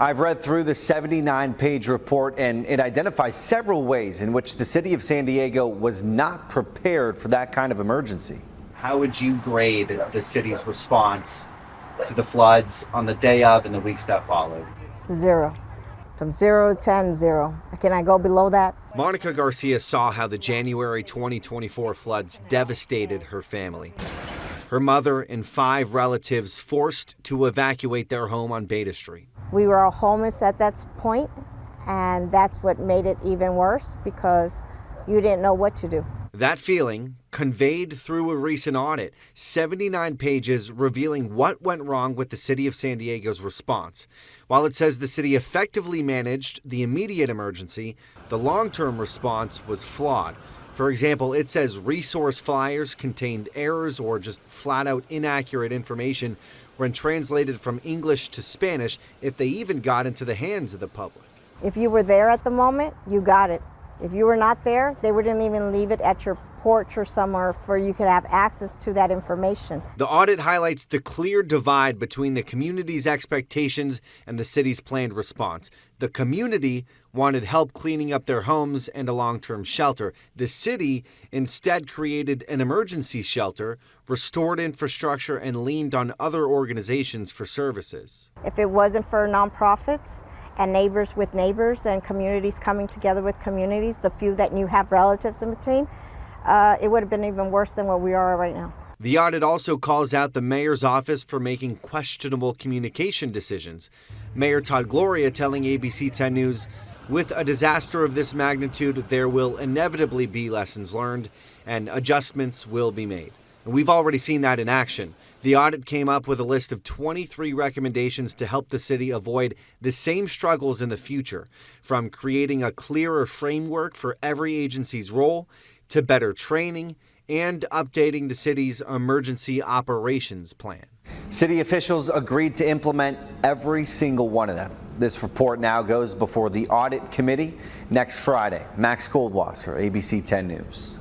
I've read through the 79-page report, and it identifies several ways in which the city of San Diego was not prepared for that kind of emergency. How would you grade the city's response to the floods on the day of and the weeks that followed? 0. From 0 to 10, 0. Can I go below that? Monica Garcia saw how the January 2024 floods devastated her family. Her mother and 5 relatives forced to evacuate their home on Beta Street. We were all homeless at that point, and that's what made it even worse because you didn't know what to do. That feeling conveyed through a recent audit, 79 pages revealing what went wrong with the city of San Diego's response. While it says the city effectively managed the immediate emergency, the long-term response was flawed. For example, it says resource flyers contained errors or just flat-out inaccurate information when translated from English to Spanish, if they even got into the hands of the public. If you were there at the moment, you got it. If you were not there, they wouldn't even leave it at your porch or somewhere for you could have access to that information. The audit highlights the clear divide between the community's expectations and the city's planned response. The community wanted help cleaning up their homes and a long-term shelter. The city instead created an emergency shelter, restored infrastructure, and leaned on other organizations for services. If it wasn't for nonprofits and neighbors with neighbors and communities coming together with communities, the few that you have relatives in between, it would have been even worse than where we are right now. The audit also calls out the mayor's office for making questionable communication decisions. Mayor Todd Gloria telling ABC 10 News, with a disaster of this magnitude, there will inevitably be lessons learned and adjustments will be made. And we've already seen that in action. The audit came up with a list of 23 recommendations to help the city avoid the same struggles in the future, from creating a clearer framework for every agency's role to better training and updating the city's emergency operations plan. City officials agreed to implement every single one of them. This report now goes before the audit committee next Friday. Max Goldwasser, ABC 10 News.